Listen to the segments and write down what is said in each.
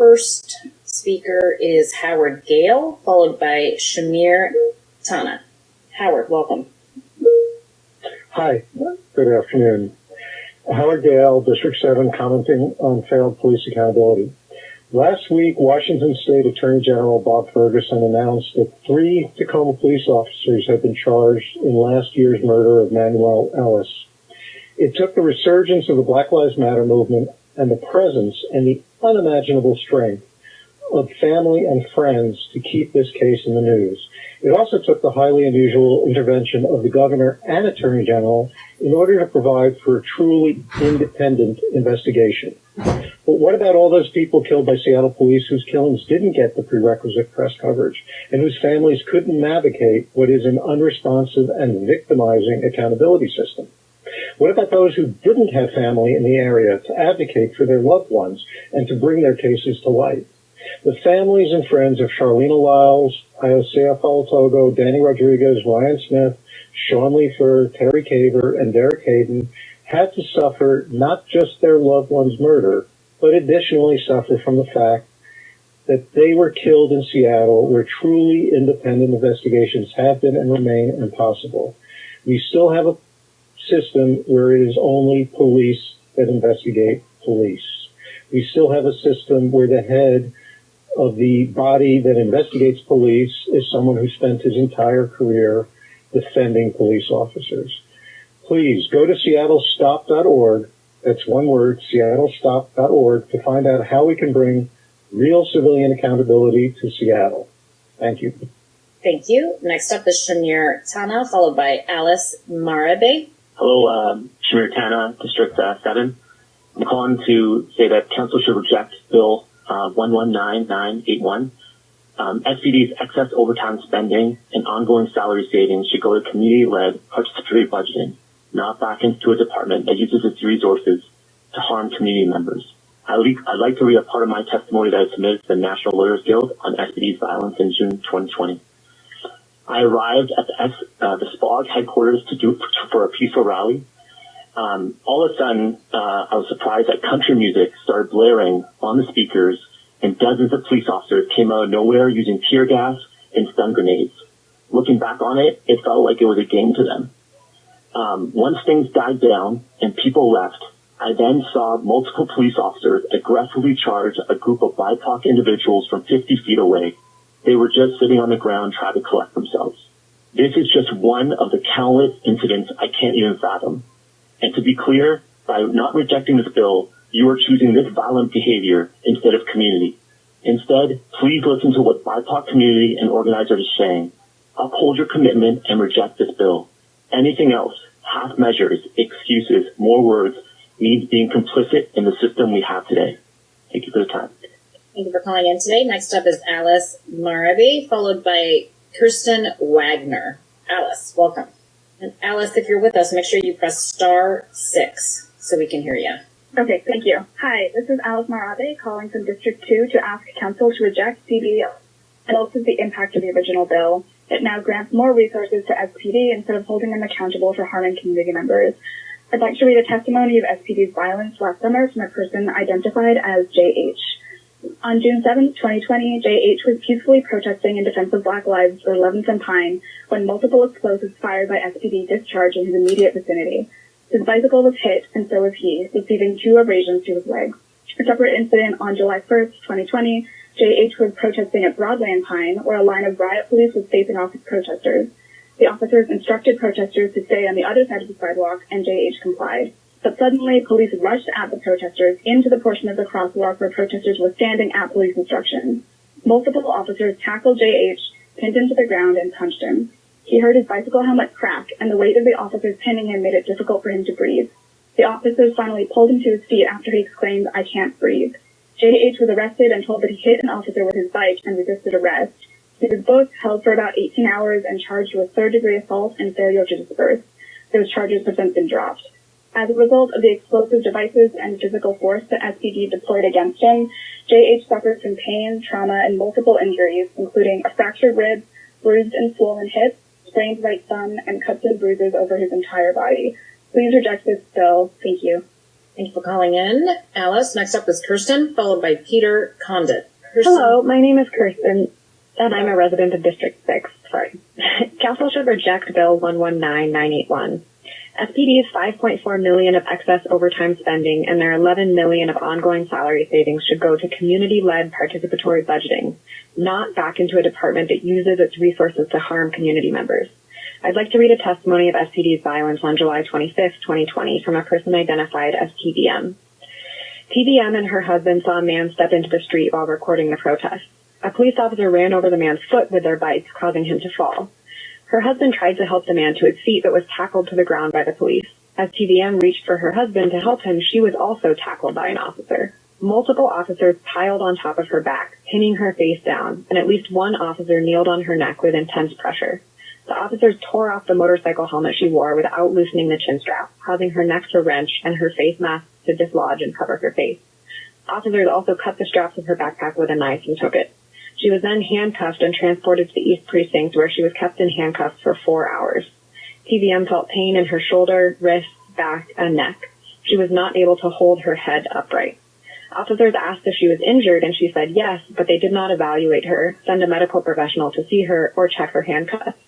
first speaker is Howard Gale, followed by Shamir Tana. Howard, welcome. Hi, good afternoon. Howard Gale, District 7, commenting on failed police accountability. Last week, Washington State Attorney General Bob Ferguson announced that 3 Tacoma police officers had been charged in last year's murder of Manuel Ellis. It took the resurgence of the Black Lives Matter movement and the presence and the unimaginable strength of family and friends to keep this case in the news. It also took the highly unusual intervention of the governor and attorney general in order to provide for a truly independent investigation. But what about all those people killed by Seattle police whose killings didn't get the prerequisite press coverage and whose families couldn't navigate what is an unresponsive and victimizing accountability system? What about those who didn't have family in the area to advocate for their loved ones and to bring their cases to light? The families and friends of Charlena Lyles, Iosea Falatogo, Danny Rodriguez, Ryan Smith, Sean Leifer, Terry Caver, and Derek Hayden had to suffer not just their loved one's murder, but additionally suffer from the fact that they were killed in Seattle, where truly independent investigations have been and remain impossible. We still have a system where it is only police that investigate police. We still have a system where the head of the body that investigates police is someone who spent his entire career defending police officers. Please go to seattlestop.org. That's one word, seattlestop.org, to find out how we can bring real civilian accountability to Seattle. Thank you. Thank you. Next up is Shamir Tana, followed by Alice Marabe. Hello, Shamir Tana, District 7. I'm calling to say that Council should reject Bill 119981. SPD's excess overtime spending and ongoing salary savings should go to community-led participatory budgeting, not back into a department that uses its resources to harm community members. I'd like to read a part of my testimony that I submitted to the National Lawyers Guild on SPD's violence in June 2020. I arrived at the SPOG headquarters for a peaceful rally. All of a sudden, I was surprised that country music started blaring on the speakers, and dozens of police officers came out of nowhere using tear gas and stun grenades. Looking back on it, it felt like it was a game to them. Once things died down and people left, I then saw multiple police officers aggressively charge a group of BIPOC individuals from 50 feet away. They were just sitting on the ground trying to collect themselves. This is just one of the countless incidents I can't even fathom. And to be clear, by not rejecting this bill, you are choosing this violent behavior instead of community. Instead, please listen to what BIPOC community and organizers are saying. Uphold your commitment and reject this bill. Anything else, half measures, excuses, more words, means being complicit in the system we have today. Thank you for the time. Thank you for calling in today. Next up is Alice Marabe, followed by Kirsten Wagner. Alice, welcome. And Alice, if you're with us, make sure you press *6 so we can hear you. Okay, thank you. Hi, this is Alice Marabe calling from District 2 to ask Council to reject CB and also the impact of the original bill. It now grants more resources to SPD instead of holding them accountable for harming community members. I'd like to read a testimony of SPD's violence last summer from a person identified as JH. On June 7, 2020, JH was peacefully protesting in defense of Black lives for 11th and Pine when multiple explosives fired by SPD discharged in his immediate vicinity. His bicycle was hit, and so was he, receiving 2 abrasions to his leg. A separate incident on July 1st, 2020, JH was protesting at Broadway and Pine, where a line of riot police was facing off with protesters. The officers instructed protesters to stay on the other side of the sidewalk, and JH complied. But suddenly, police rushed at the protesters into the portion of the crosswalk where protesters were standing at police instructions. Multiple officers tackled JH, pinned him to the ground, and punched him. He heard his bicycle helmet crack, and the weight of the officers pinning him made it difficult for him to breathe. The officers finally pulled him to his feet after he exclaimed, "I can't breathe." JH was arrested and told that he hit an officer with his bike and resisted arrest. He was both held for about 18 hours and charged with third-degree assault and failure to disperse. Those charges have since been dropped. As a result of the explosive devices and physical force that SPD deployed against him, JH suffered from pain, trauma, and multiple injuries, including a fractured rib, bruised and swollen hips, sprained right thumb, and cuts and bruises over his entire body. Please reject this bill. Thank you. Thank you for calling in, Alice. Next up is Kirsten, followed by Peter Condit. Kirsten. Hello, my name is Kirsten, and I'm a resident of District 6. Sorry. Council should reject Bill 119981. SPD's $5.4 million of excess overtime spending and their $11 million of ongoing salary savings should go to community-led participatory budgeting, not back into a department that uses its resources to harm community members. I'd like to read a testimony of SPD's violence on July 25th, 2020 from a person identified as TBM. TBM and her husband saw a man step into the street while recording the protest. A police officer ran over the man's foot with their bikes, causing him to fall. Her husband tried to help the man to his feet, but was tackled to the ground by the police. As TBM reached for her husband to help him, she was also tackled by an officer. Multiple officers piled on top of her back, pinning her face down, and at least one officer kneeled on her neck with intense pressure. The officers tore off the motorcycle helmet she wore without loosening the chin strap, causing her neck to wrench and her face mask to dislodge and cover her face. Officers also cut the straps of her backpack with a knife and took it. She was then handcuffed and transported to the East Precinct, where she was kept in handcuffs for 4 hours. TBM felt pain in her shoulder, wrist, back, and neck. She was not able to hold her head upright. Officers asked if she was injured, and she said yes, but they did not evaluate her, send a medical professional to see her, or check her handcuffs.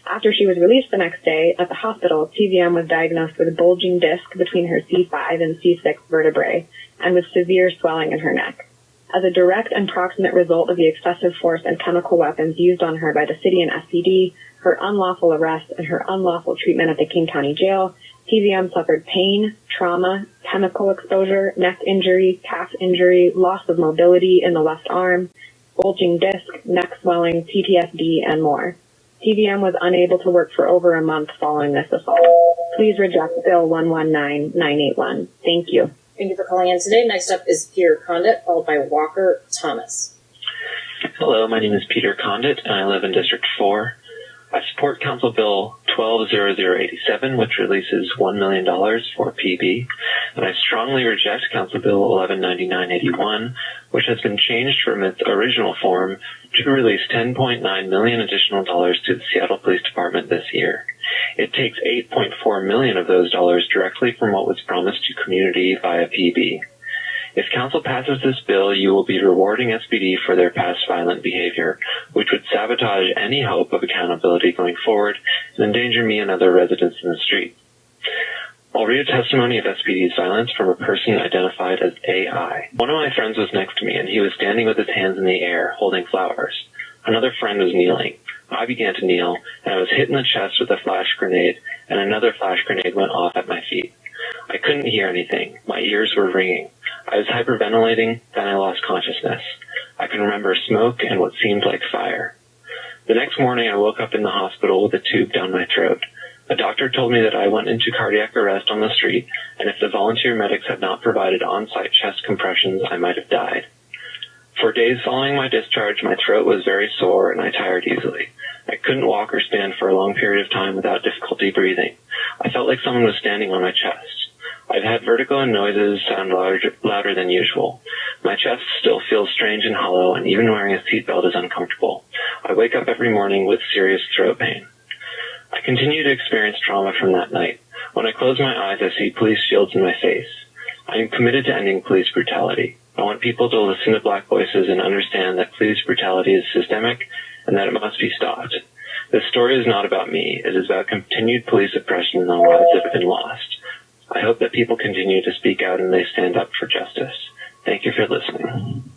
After she was released the next day at the hospital, TBM was diagnosed with a bulging disc between her C5 and C6 vertebrae, and with severe swelling in her neck. As a direct and proximate result of the excessive force and chemical weapons used on her by the city and SPD, her unlawful arrest, and her unlawful treatment at the King County Jail, TBM suffered pain, trauma, chemical exposure, neck injury, calf injury, loss of mobility in the left arm, bulging disc, neck swelling, PTSD, and more. TBM was unable to work for over a month following this assault. Please reject Bill 119981. Thank you. Thank you for calling in today. Next up is Peter Condit, followed by Walker Thomas. Hello, my name is Peter Condit, and I live in District 4. I support Council Bill 120087, which releases $1 million for PB, and I strongly reject Council Bill 119981, which has been changed from its original form to release $10.9 million additional dollars to the Seattle Police Department this year. It takes $8.4 million of those dollars directly from what was promised to community via PB. If Council passes this bill, you will be rewarding SPD for their past violent behavior, which would sabotage any hope of accountability going forward and endanger me and other residents in the street. I'll read a testimony of SPD's violence from a person identified as AI. One of my friends was next to me, and he was standing with his hands in the air, holding flowers. Another friend was kneeling. I began to kneel, and I was hit in the chest with a flash grenade, and another flash grenade went off at my feet. I couldn't hear anything. My ears were ringing. I was hyperventilating, then I lost consciousness. I can remember smoke and what seemed like fire. The next morning, I woke up in the hospital with a tube down my throat. A doctor told me that I went into cardiac arrest on the street, and if the volunteer medics had not provided on-site chest compressions, I might have died. For days following my discharge, my throat was very sore and I tired easily. I couldn't walk or stand for a long period of time without difficulty breathing. I felt like someone was standing on my chest. I've had vertigo and noises sound louder than usual. My chest still feels strange and hollow, and even wearing a seatbelt is uncomfortable. I wake up every morning with serious throat pain. I continue to experience trauma from that night. When I close my eyes, I see police shields in my face. I am committed to ending police brutality. I want people to listen to Black voices and understand that police brutality is systemic and that it must be stopped. This story is not about me. It is about continued police oppression and the lives that have been lost. I hope that people continue to speak out and they stand up for justice. Thank you for listening.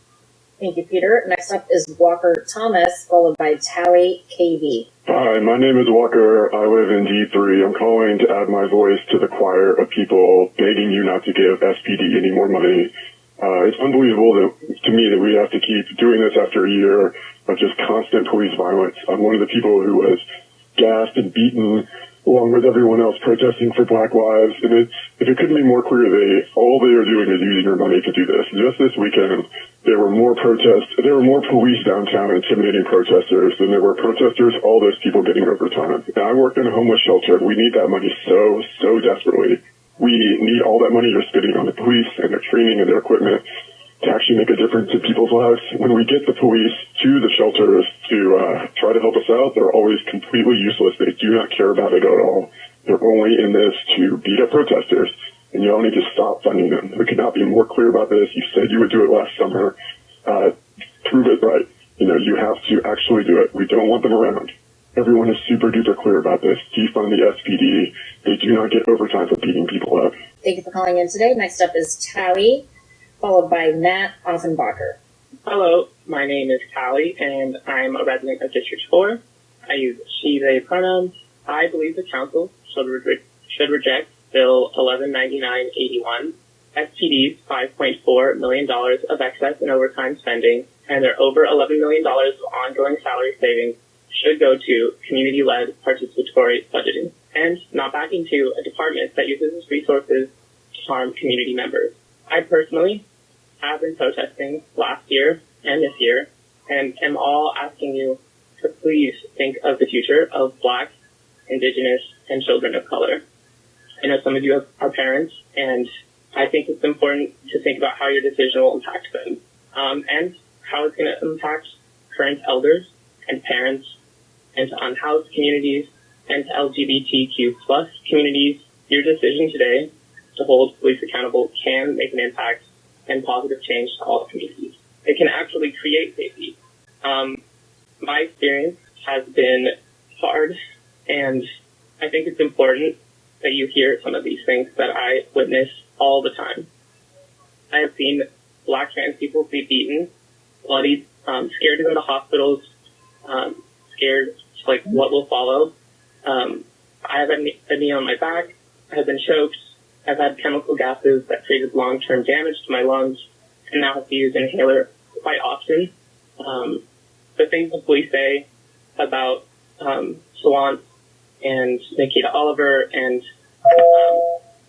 Thank you, Peter. Next up is Walker Thomas, followed by Tally KB. Hi, my name is Walker. I live in D3. I'm calling to add my voice to the choir of people begging you not to give SPD any more money. It's unbelievable to me that we have to keep doing this after a year of just constant police violence. I'm one of the people who was gassed and beaten along with everyone else protesting for Black lives. And if it couldn't be more clear, all they are doing is using your money to do this. Just this weekend, there were more police downtown intimidating protesters than there were protesters, all those people getting overtime. And I work in a homeless shelter. We need that money so desperately. We need all that money you're spending on the police and their training and their equipment to actually make a difference in people's lives. When we get the police to the shelters to try to help us out, they're always completely useless. They do not care about it at all. They're only in this to beat up protesters and you all need to stop funding them. We could not be more clear about this. You said you would do it last summer. Prove it right. You have to actually do it. We don't want them around. Everyone is super duper clear about this. Defund the SPD. They do not get overtime for beating people up. Thank you for calling in today. Next up is Tally, followed by Matt Offenbacher. Hello, my name is Callie, and I'm a resident of District 4. I use she, they pronouns. I believe the council should reject Bill 1199-81, SPD's $5.4 million of excess and overtime spending, and their over $11 million of ongoing salary savings should go to community-led participatory budgeting, and not back into a department that uses its resources to harm community members. I personally have been protesting last year and this year, and am all asking you to please think of the future of Black, Indigenous, and children of color. I know some of you are parents, and I think it's important to think about how your decision will impact them, and how it's going to impact current elders and parents and to unhoused communities and to LGBTQ plus communities. Your decision today to hold police accountable can make an impact and positive change to all communities. It can actually create safety. My experience has been hard, and I think it's important that you hear some of these things that I witness all the time. I have seen Black trans people be beaten, bloodied, scared to go to hospitals, scared like what will follow. I have had a knee on my back. I have been choked. I've had chemical gases that created long-term damage to my lungs, and now have to use an inhaler quite often. The things the police say about Shalance and Nikita Oliver and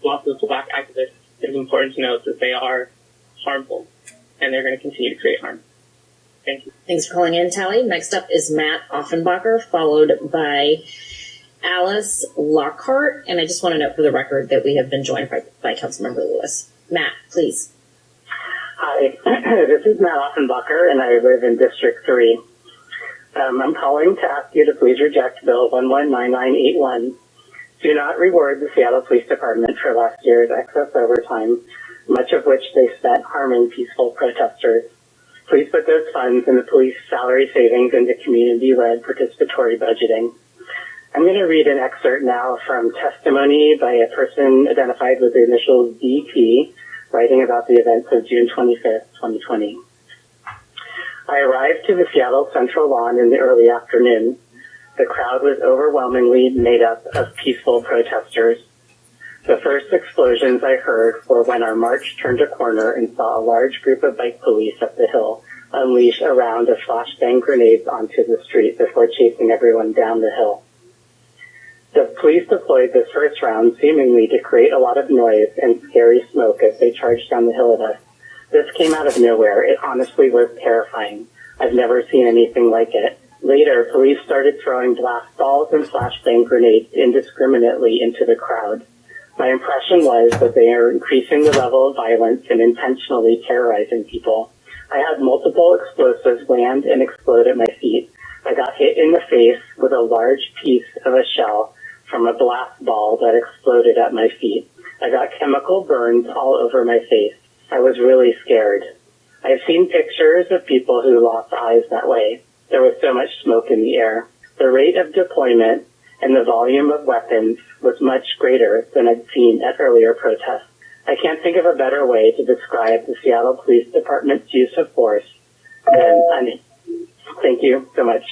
lots of Black activists, it's important to note that they are harmful, and they're going to continue to create harm. Thank you. Thanks for calling in, Tally. Next up is Matt Offenbacher, followed by Alice Lockhart, and I just want to note for the record that we have been joined by Councilmember Lewis. Matt, please. Hi, this is Matt Offenbacher, and I live in District 3. I'm calling to ask you to please reject Bill 119981. Do not reward the Seattle Police Department for last year's excess overtime, much of which they spent harming peaceful protesters. Please put those funds in the police salary savings into community-led participatory budgeting. I'm going to read an excerpt now from testimony by a person identified with the initials DP, writing about the events of June 25th, 2020. I arrived to the Seattle Central Lawn in the early afternoon. The crowd was overwhelmingly made up of peaceful protesters. The first explosions I heard were when our march turned a corner and saw a large group of bike police up the hill unleash a round of flashbang grenades onto the street before chasing everyone down the hill. The police deployed this first round seemingly to create a lot of noise and scary smoke as they charged down the hill at us. This came out of nowhere. It honestly was terrifying. I've never seen anything like it. Later, police started throwing blast balls and flashbang grenades indiscriminately into the crowd. My impression was that they are increasing the level of violence and intentionally terrorizing people. I had multiple explosives land and explode at my feet. I got hit in the face with a large piece of a shell from a blast ball that exploded at my feet. I got chemical burns all over my face. I was really scared. I've seen pictures of people who lost eyes that way. There was so much smoke in the air. The rate of deployment and the volume of weapons was much greater than I'd seen at earlier protests. I can't think of a better way to describe the Seattle Police Department's use of force than thank you so much.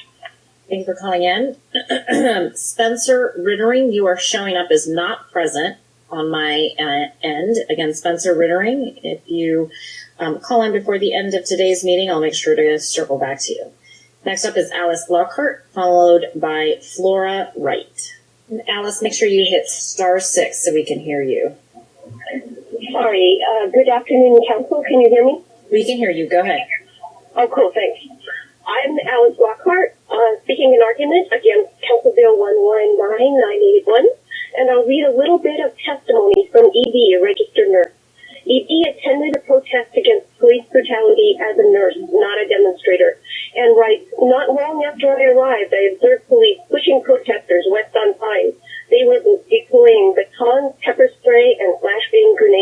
Thank you for calling in. Spencer Rittering, you are showing up as not present on my end. Again, Spencer Rittering, if you call in before the end of today's meeting, I'll make sure to circle back to you. Next up is Alice Lockhart, followed by Flora Wright. And Alice, make sure you hit *6 so we can hear you. Sorry. Good afternoon, Council. Can you hear me? We can hear you. Go ahead. Oh, cool. Thanks. I'm Alice Lockhart, speaking in argument against Council Bill 119981, and I'll read a little bit of testimony from E.B., a registered nurse. E.B. attended a protest against police brutality as a nurse, not a demonstrator, and writes, "Not long after I arrived, I observed police pushing protesters west on Pine. They were deploying batons, pepper spray, and flashbang grenades.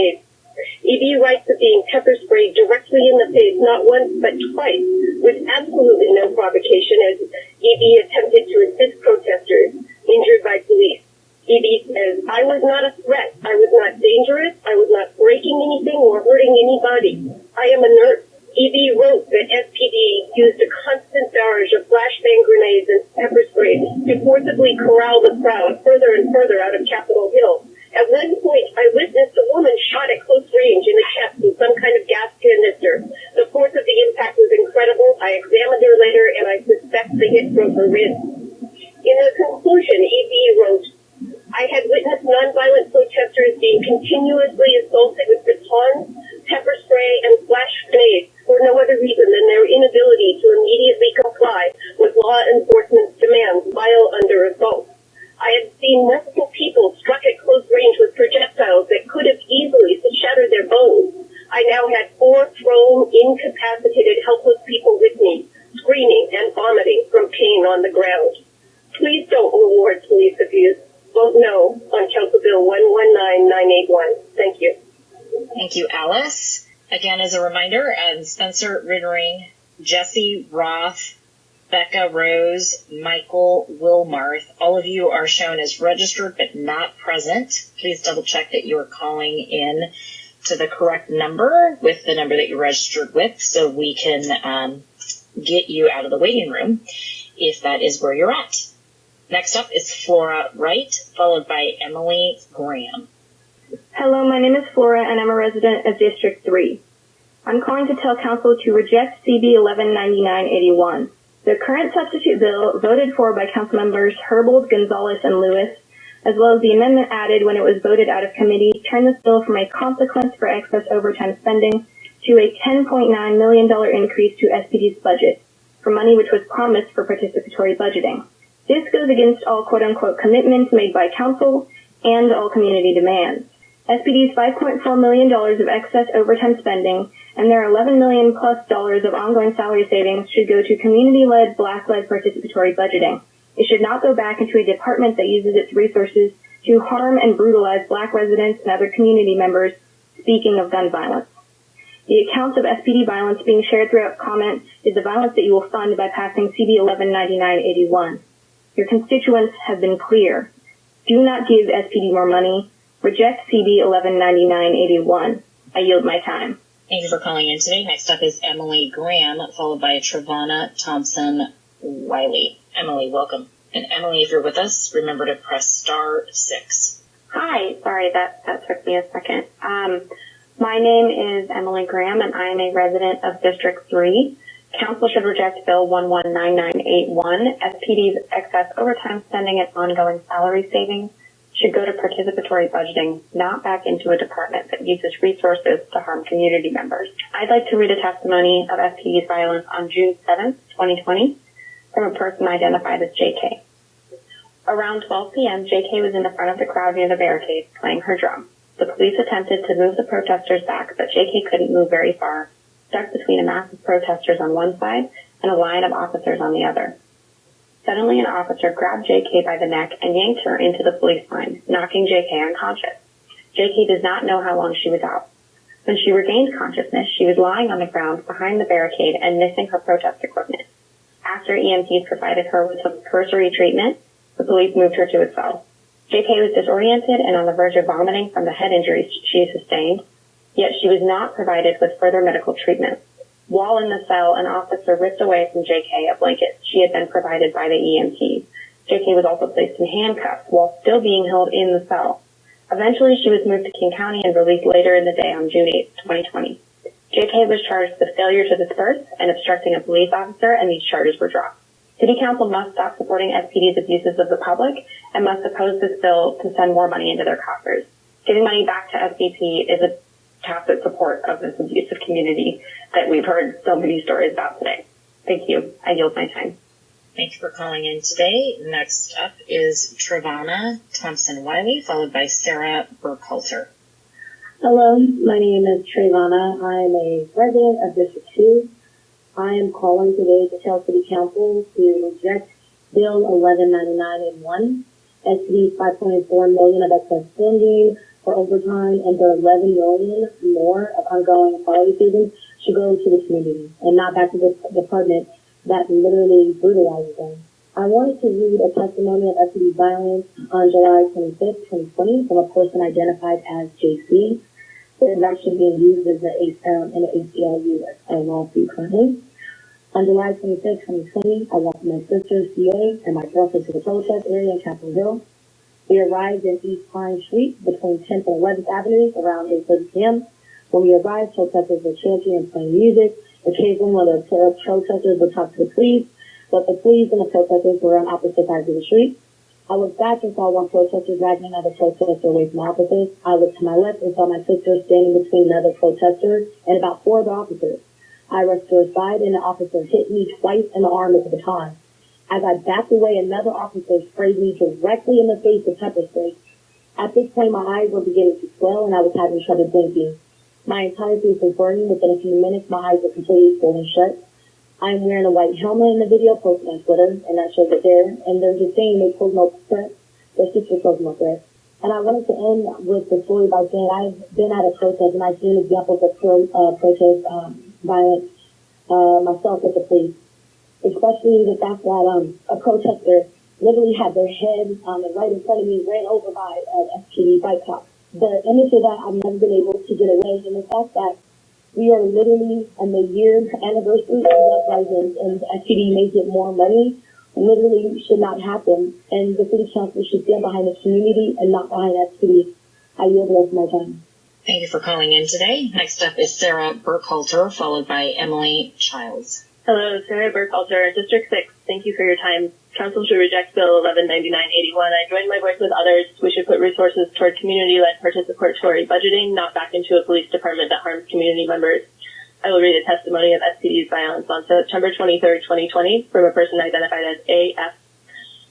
with absolutely no provocation as EB attempted to assist protesters injured by police. EB says, I was not a threat. I was not dangerous. I was not breaking anything or hurting anybody. I am a nurse. EB wrote that SPD used a constant barrage of flashbang grenades and pepper spray to forcibly corral the crowd further and further out of Capitol Hill. At one point, I witnessed a woman shot at close range in the chest with some kind of gas canister. The force of the impact was incredible. I examined her later, and I suspect the hit broke her ribs. In the conclusion, EB wrote, I had witnessed nonviolent protesters being continuously assaulted with batons, pepper spray, and flash grenades for no other reason than their inability to immediately comply with law enforcement's demands while under assault. I had seen multiple people struck at close range with projectiles that could have easily shattered their bones. I now had 4 thrown, incapacitated, helpless people with me, screaming and vomiting from pain on the ground. Please don't reward police abuse. Vote no on Council Bill 119981. Thank you. Thank you, Alice. Again, as a reminder, Spencer Rittering, Jesse Roth, Becca Rose, Michael Wilmarth, all of you are shown as registered but not present. Please double check that you're calling in to the correct number with the number that you're registered with so we can get you out of the waiting room if that is where you're at. Next up is Flora Wright, followed by Emily Graham. Hello, my name is Flora, and I'm a resident of District 3. I'm calling to tell Council to reject CB 119981. The current substitute bill, voted for by Council members Herbold, Gonzalez, and Lewis, as well as the amendment added when it was voted out of committee, turned this bill from a consequence for excess overtime spending to a $10.9 million increase to SPD's budget for money which was promised for participatory budgeting. This goes against all quote-unquote commitments made by Council and all community demands. SPD's $5.4 million of excess overtime spending and their $11 million plus of ongoing salary savings should go to community-led, Black-led participatory budgeting. It should not go back into a department that uses its resources to harm and brutalize Black residents and other community members, speaking of gun violence. The accounts of SPD violence being shared throughout comment is the violence that you will fund by passing CB 119981. Your constituents have been clear. Do not give SPD more money. Reject CB 119981. I yield my time. Thank you for calling in today. Next up is Emily Graham, followed by Trevonna Thompson-Wiley. Emily, welcome. And Emily, if you're with us, remember to press *6. Hi, sorry, that took me a second. My name is Emily Graham, and I am a resident of District 3. Council should reject Bill 119981. SPD's excess overtime spending and ongoing salary savings should go to participatory budgeting, not back into a department that uses resources to harm community members. I'd like to read a testimony of SPD's violence on June 7th, 2020, from a person identified as JK. Around 12 p.m., JK was in the front of the crowd near the barricade playing her drum. The police attempted to move the protesters back, but JK couldn't move very far, stuck between a mass of protesters on one side and a line of officers on the other. Suddenly, an officer grabbed JK by the neck and yanked her into the police line, knocking JK unconscious. JK does not know how long she was out. When she regained consciousness, she was lying on the ground behind the barricade and missing her protest equipment. After EMTs provided her with some cursory treatment, the police moved her to a cell. JK was disoriented and on the verge of vomiting from the head injuries she sustained, yet she was not provided with further medical treatment. While in the cell, an officer ripped away from JK a blanket she had been provided by the EMTs. JK was also placed in handcuffs while still being held in the cell. Eventually, she was moved to King County and released later in the day on June 8, 2020. JK was charged with failure to disperse and obstructing a police officer, and these charges were dropped. City Council must stop supporting SPD's abuses of the public and must oppose this bill to send more money into their coffers. Giving money back to SVP is a tacit support of this abusive community that we've heard so many stories about today. Thank you. I yield my time. Thank you for calling in today. Next up is Trevonna Thompson-Wiley, followed by Sarah Burkhalter. Hello, my name is Trevonna. I'm a resident of District 2. I am calling today to tell City Council to reject Bill 119981, SPD's $5.4 million of excess spending, for overtime and the $11 million more of ongoing quality savings should go to the community and not back to the department that literally brutalizes them. I wanted to read a testimony of SPD violence on July 25th, 2020 from a person identified as JC. It is actually being used as in the ACLU lawsuit currently. On July 25th, 2020, I walked my sister, CA, and my girlfriend to the protest area in Capitol Hill. We arrived in East Pine Street between 10th and 11th Avenues around 8:30 p.m. When we arrived, protesters were chanting and playing music. Occasionally, one of the protesters would talk to the police, but the police and the protesters were on opposite sides of the street. I looked back and saw one protester dragging another protester away from officers. I looked to my left and saw my sister standing between another protester and about 4 other officers. I rushed to her side and the officer hit me twice in the arm with a baton. As I backed away, another officer sprayed me directly in the face with pepper spray. At this point, my eyes were beginning to swell and I was having trouble blinking. My entire face was burning. Within a few minutes, my eyes were completely swollen shut. I'm wearing a white helmet in the video posted on Twitter, and that shows it there. And they're just saying they pulled no threat. Their sister pulled no threat. And I wanted to end with the story by saying I've been at a protest and I've seen examples of protest violence myself with the police. Especially the fact that a protester literally had their head right in front of me, ran over by an SPD bike cop. The image of that, I've never been able to get away, and the fact that we are literally on the year anniversary of the uprising, and SPD may get more money, literally should not happen, and the city council should stand behind the community and not behind SPD. I yield the rest of my time. Thank you for calling in today. Next up is Sarah Burkhalter, followed by Emily Childs. Hello, Sarah Burkhalter, District 6. Thank you for your time. Council should reject Bill 1199-81. I join my voice with others. We should put resources toward community-led participatory budgeting, not back into a police department that harms community members. I will read a testimony of SPD's violence on September 23rd, 2020, from a person identified as AF.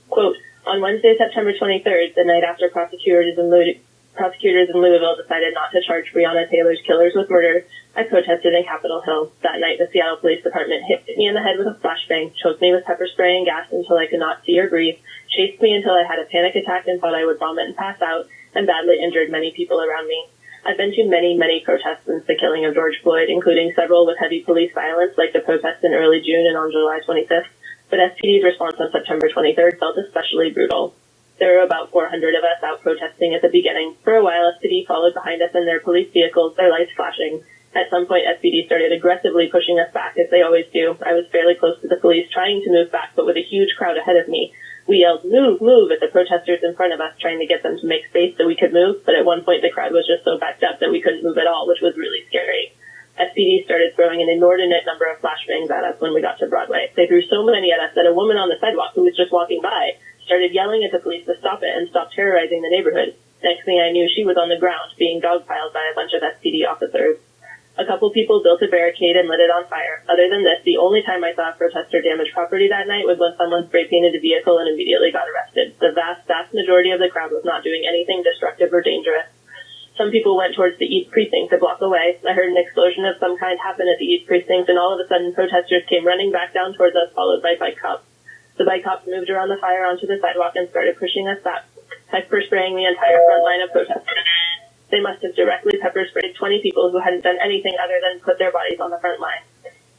Quote, on Wednesday, September 23rd, the night after prosecutors in Louisville decided not to charge Breonna Taylor's killers with murder, I protested in Capitol Hill. That night, the Seattle Police Department hit me in the head with a flashbang, choked me with pepper spray and gas until I could not see or breathe, chased me until I had a panic attack and thought I would vomit and pass out, and badly injured many people around me. I've been to many, many protests since the killing of George Floyd, including several with heavy police violence, like the protest in early June and on July 25th, but SPD's response on September 23rd felt especially brutal. There were about 400 of us out protesting at the beginning. For a while, SPD followed behind us in their police vehicles, their lights flashing. At some point, SPD started aggressively pushing us back, as they always do. I was fairly close to the police, trying to move back, but with a huge crowd ahead of me. We yelled, move, move, at the protesters in front of us, trying to get them to make space so we could move, but at one point the crowd was just so backed up that we couldn't move at all, which was really scary. SPD started throwing an inordinate number of flashbangs at us when we got to Broadway. They threw so many at us that a woman on the sidewalk who was just walking by started yelling at the police to stop it and stop terrorizing the neighborhood. Next thing I knew, she was on the ground, being dogpiled by a bunch of SPD officers. A couple people built a barricade and lit it on fire. Other than this, the only time I saw a protester damage property that night was when someone spray painted a vehicle and immediately got arrested. The vast, vast majority of the crowd was not doing anything destructive or dangerous. Some people went towards the East Precinct a block away. I heard an explosion of some kind happen at the East Precinct, and all of a sudden protesters came running back down towards us, followed by bike cops. The bike cops moved around the fire onto the sidewalk and started pushing us back, pepper spraying the entire front line of protesters. They must have directly pepper sprayed 20 people who hadn't done anything other than put their bodies on the front line.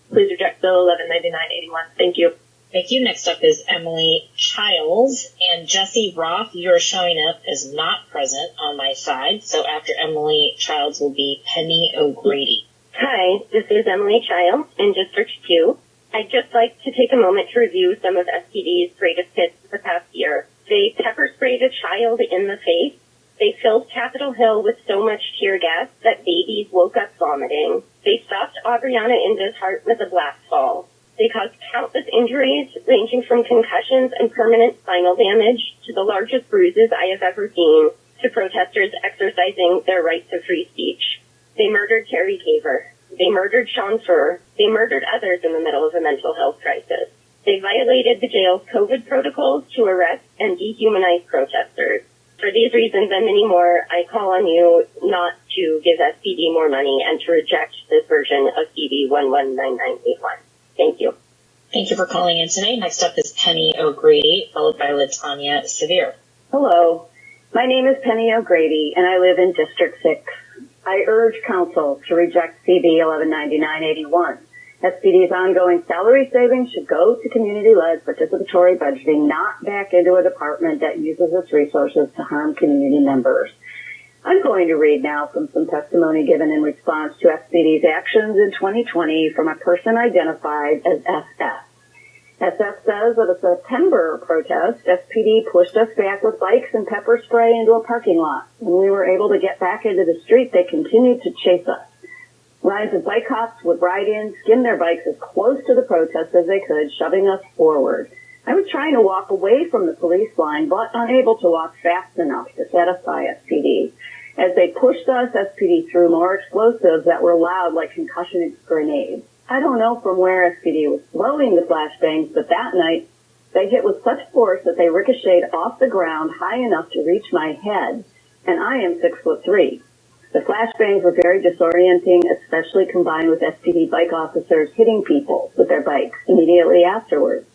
Please reject Bill 1199-81. Thank you. Thank you. Next up is Emily Childs. And Jesse Roth, you're showing up as not present on my side. So after Emily Childs will be Penny O'Grady. Hi, this is Emily Childs in District 2. I'd just like to take a moment to review some of SPD's greatest hits of the past year. They pepper sprayed a child in the face. They filled Capitol Hill with so much tear gas that babies woke up vomiting. They stopped Adriana Inda's heart with a blast fall. They caused countless injuries, ranging from concussions and permanent spinal damage to the largest bruises I have ever seen, to protesters exercising their right to free speech. They murdered Terry Caver. They murdered Sean Furr. They murdered others in the middle of a mental health crisis. They violated the jail's COVID protocols to arrest and dehumanize protesters. For these reasons and many more, I call on you not to give SPD more money and to reject this version of CB 119981. Thank you. Thank you for calling in today. Next up is Penny O'Grady, followed by Latanya Severe. Hello. My name is Penny O'Grady, and I live in District 6. I urge Council to reject CB 119981. SPD's ongoing salary savings should go to community-led participatory budgeting, not back into a department that uses its resources to harm community members. I'm going to read now from some testimony given in response to SPD's actions in 2020 from a person identified as SF. SF says at a September protest, SPD pushed us back with bikes and pepper spray into a parking lot. When we were able to get back into the street, they continued to chase us. Lines of bike cops would ride in, skim their bikes as close to the protest as they could, shoving us forward. I was trying to walk away from the police line, but unable to walk fast enough to satisfy SPD. As they pushed us, SPD threw more explosives that were loud like concussion grenades. I don't know from where SPD was throwing the flashbangs, but that night they hit with such force that they ricocheted off the ground high enough to reach my head, and I am 6'3". The flashbangs were very disorienting, especially combined with SPD bike officers hitting people with their bikes immediately afterwards.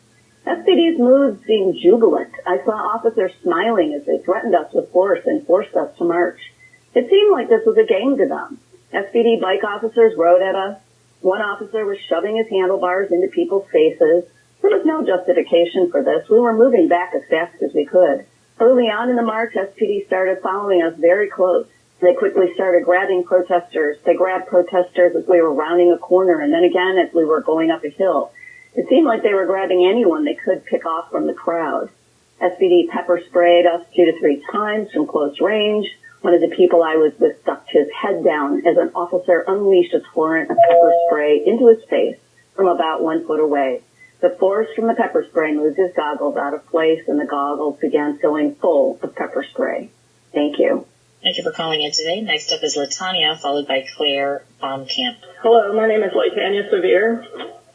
SPD's mood seemed jubilant. I saw officers smiling as they threatened us with force and forced us to march. It seemed like this was a game to them. SPD bike officers rode at us. One officer was shoving his handlebars into people's faces. There was no justification for this. We were moving back as fast as we could. Early on in the march, SPD started following us very close. They quickly started grabbing protesters. They grabbed protesters as we were rounding a corner and then again as we were going up a hill. It seemed like they were grabbing anyone they could pick off from the crowd. SPD pepper sprayed us 2 to 3 times from close range. One of the people I was with ducked his head down as an officer unleashed a torrent of pepper spray into his face from about 1 foot away. The force from the pepper spray moved his goggles out of place, and the goggles began filling full of pepper spray. Thank you. Thank you for calling in today. Next up is Latanya, followed by Claire Baumkamp. Hello, my name is Latanya Severe.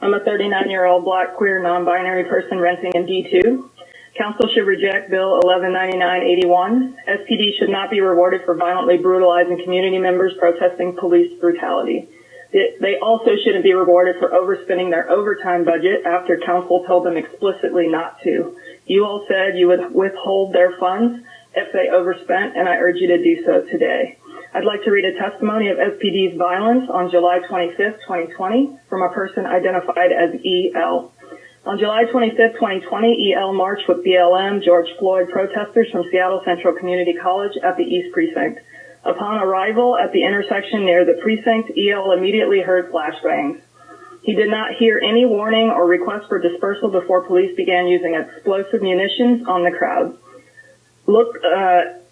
I'm a 39-year-old black, queer, non-binary person renting in D2. Council should reject Bill 119981. SPD should not be rewarded for violently brutalizing community members protesting police brutality. They also shouldn't be rewarded for overspending their overtime budget after council told them explicitly not to. You all said you would withhold their funds if they overspent, and I urge you to do so today. I'd like to read a testimony of SPD's violence on July 25th, 2020, from a person identified as EL. On July 25th, 2020, EL marched with BLM George Floyd protesters from Seattle Central Community College at the East Precinct. Upon arrival at the intersection near the precinct, EL immediately heard flashbangs. He did not hear any warning or request for dispersal before police began using explosive munitions on the crowd.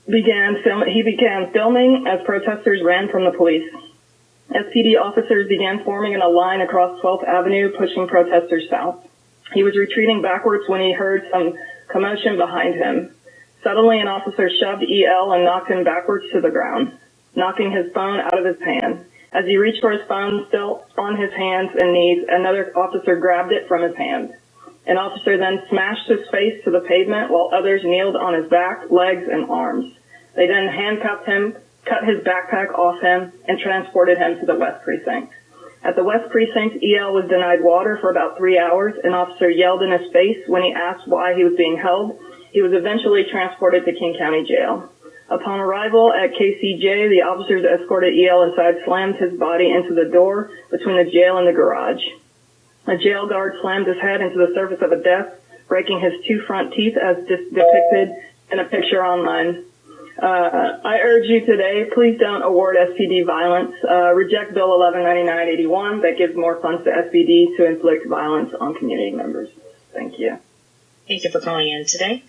He began filming as protesters ran from the police. SPD officers began forming in a line across 12th Avenue, pushing protesters south. He was retreating backwards when he heard some commotion behind him. Suddenly, an officer shoved EL and knocked him backwards to the ground, knocking his phone out of his hand. As he reached for his phone, still on his hands and knees, another officer grabbed it from his hand. An officer then smashed his face to the pavement while others kneeled on his back, legs, and arms. They then handcuffed him, cut his backpack off him, and transported him to the West Precinct. At the West Precinct, EL was denied water for about 3 hours. An officer yelled in his face when he asked why he was being held. He was eventually transported to King County Jail. Upon arrival at KCJ, the officers escorted EL inside, slammed his body into the door between the jail and the garage. A jail guard slammed his head into the surface of a desk, breaking his 2 front teeth as depicted in a picture online. I urge you today, please don't award SPD violence. Reject Bill 119981 that gives more funds to SPD to inflict violence on community members. Thank you. Thank you for calling in today.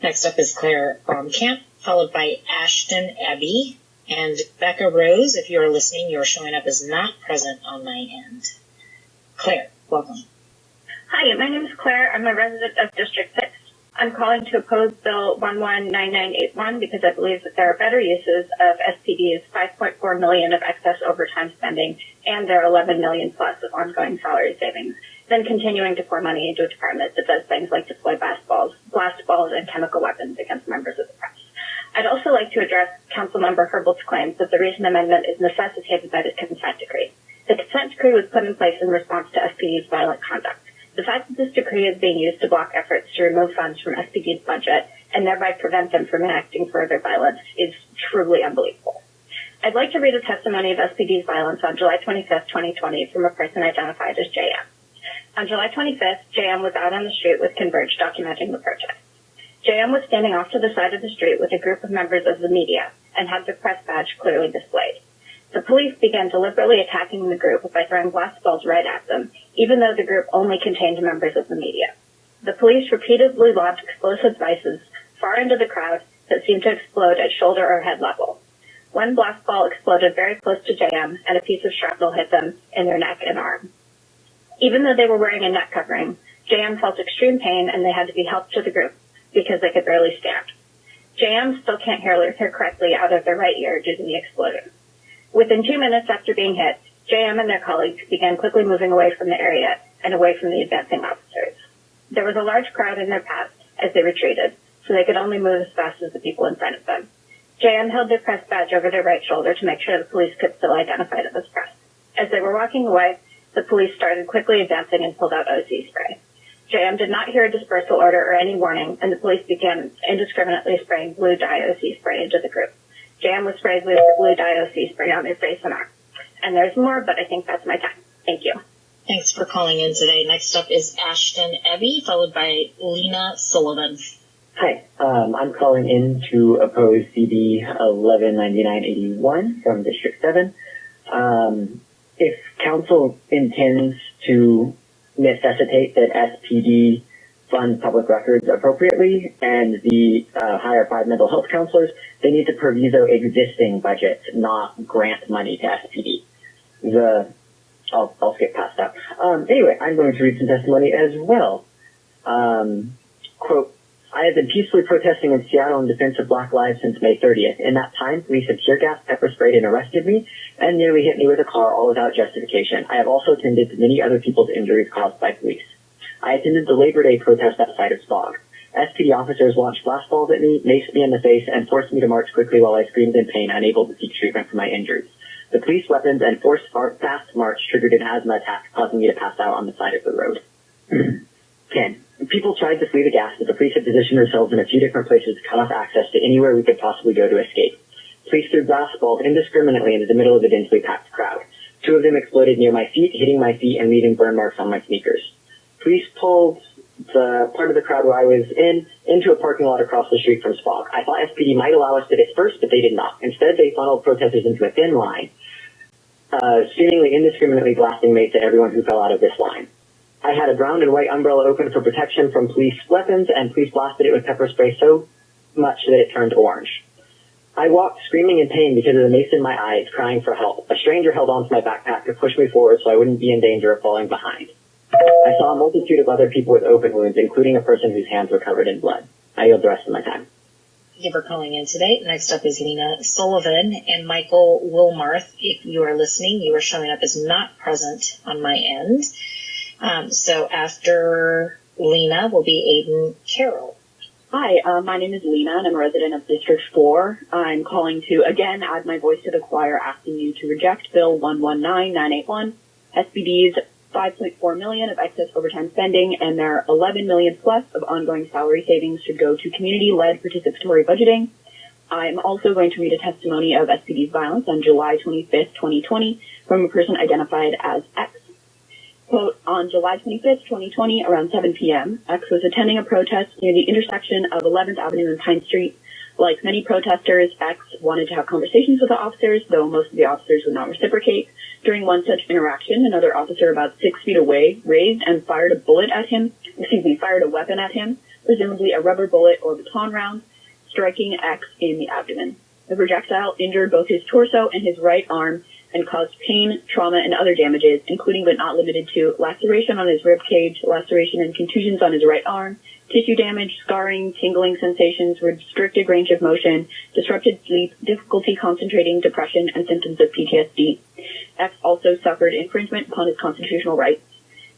Next up is Claire Baumkamp, followed by Ashton Abbey. And Becca Rose, if you are listening, you're showing up as not present on my end. Claire, welcome. Hi, my name is Claire. I'm a resident of District 6. I'm calling to oppose Bill 119981 because I believe that there are better uses of SPD's $5.4 million of excess overtime spending and their $11 million plus of ongoing salary savings than continuing to pour money into a department that does things like deploy blast balls, and chemical weapons against members of the press. I'd also like to address Councilmember Herbold's claims that the recent amendment is necessitated by the consent decree. The consent decree was put in place in response to SPD's violent conduct. The fact that this decree is being used to block efforts to remove funds from SPD's budget and thereby prevent them from enacting further violence is truly unbelievable. I'd like to read a testimony of SPD's violence on July 25th, 2020 from a person identified as JM. On July 25th, JM was out on the street with Converge documenting the protest. JM was standing off to the side of the street with a group of members of the media and had their press badge clearly displayed. The police began deliberately attacking the group by throwing glass balls right at them, even though the group only contained members of the media. The police repeatedly lobbed explosive devices far into the crowd that seemed to explode at shoulder or head level. One blast ball exploded very close to JM, and a piece of shrapnel hit them in their neck and arm. Even though they were wearing a neck covering, JM felt extreme pain and they had to be helped to the group because they could barely stand. JM still can't hear correctly out of their right ear due to the explosion. Within 2 minutes after being hit, JM and their colleagues began quickly moving away from the area and away from the advancing officers. There was a large crowd in their path as they retreated, so they could only move as fast as the people in front of them. JM held their press badge over their right shoulder to make sure the police could still identify them as press. As they were walking away, the police started quickly advancing and pulled out OC spray. JM did not hear a dispersal order or any warning, and the police began indiscriminately spraying blue dye OC spray into the group. JM was sprayed with blue dye OC spray on their face and arm. And there's more, but I think that's my time. Thank you. Thanks for calling in today. Next up is Ashton Ebby, followed by Lena Sullivan. Hi, I'm calling in to oppose CB 119981 from District 7. If council intends to necessitate that SPD fund public records appropriately and hire 5 mental health counselors, they need to proviso existing budgets, not grant money to SPD. I'll skip past that. Anyway, I'm going to read some testimony as well. Quote, I have been peacefully protesting in Seattle in defense of Black lives since May 30th. In that time, police have tear gas, pepper sprayed, and arrested me, and nearly hit me with a car, all without justification. I have also attended to many other people's injuries caused by police. I attended the Labor Day protest outside of SPOG. SPD officers launched glass balls at me, maced me in the face, and forced me to march quickly while I screamed in pain, unable to seek treatment for my injuries. The police weapons and forced fast march triggered an asthma attack, causing me to pass out on the side of the road. 10. People tried to flee the gas, but the police had positioned themselves in a few different places to cut off access to anywhere we could possibly go to escape. Police threw glass balls indiscriminately into the middle of the densely packed crowd. 2 of them exploded near my feet, hitting my feet and leaving burn marks on my sneakers. Police pulled the part of the crowd where I was into a parking lot across the street from SPOG. I thought SPD might allow us to disperse, but they did not. Instead, they funneled protesters into a thin line, seemingly indiscriminately blasting mace at everyone who fell out of this line. I had a brown and white umbrella open for protection from police weapons, and police blasted it with pepper spray so much that it turned orange. I walked screaming in pain because of the mace in my eyes, crying for help. A stranger held onto my backpack to push me forward so I wouldn't be in danger of falling behind. I saw a multitude of other people with open wounds, including a person whose hands were covered in blood. I yield the rest of my time. Thank you for calling in today. Next up is Lena Sullivan and Michael Wilmarth. If you are listening, you are showing up as not present on my end. So after Lena will be Aiden Carroll. Hi, my name is Lena, and I'm a resident of District 4. I'm calling to, again, add my voice to the choir, asking you to reject Bill 119981, SPD's $5.4 million of excess overtime spending, and their $11 million plus of ongoing salary savings should go to community-led participatory budgeting. I'm also going to read a testimony of SPD's violence on July 25th, 2020, from a person identified as X. Quote, on July 25th, 2020, around 7 p.m., X was attending a protest near the intersection of 11th Avenue and Pine Street. Like many protesters, X wanted to have conversations with the officers, though most of the officers would not reciprocate. During one such interaction, another officer about 6 feet away raised and fired a weapon at him, presumably a rubber bullet or baton round, striking X in the abdomen. The projectile injured both his torso and his right arm and caused pain, trauma, and other damages, including but not limited to laceration on his rib cage, laceration and contusions on his right arm, tissue damage, scarring, tingling sensations, restricted range of motion, disrupted sleep, difficulty concentrating, depression, and symptoms of PTSD. X also suffered infringement upon his constitutional rights.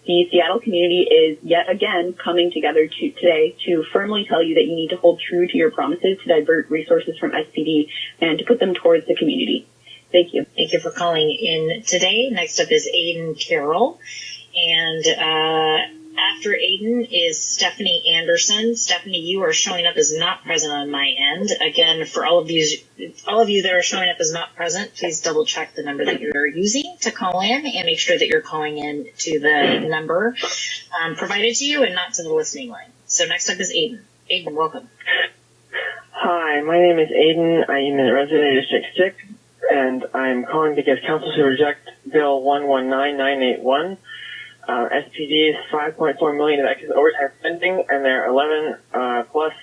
The Seattle community is yet again coming together today to firmly tell you that you need to hold true to your promises to divert resources from SPD and to put them towards the community. Thank you. Thank you for calling in today. Next up is Aiden Carroll. And After Aiden is Stephanie Anderson. Stephanie, you are showing up as not present on my end. Again, for all of you that are showing up as not present, please double check the number that you're using to call in and make sure that you're calling in to the number provided to you and not to the listening line. So next up is Aiden. Aiden, welcome. Hi, my name is Aiden. I am a resident of District 6, and I'm calling because council should reject Bill 119981. SPD's $5.4 million of excess overtime spending and their $11+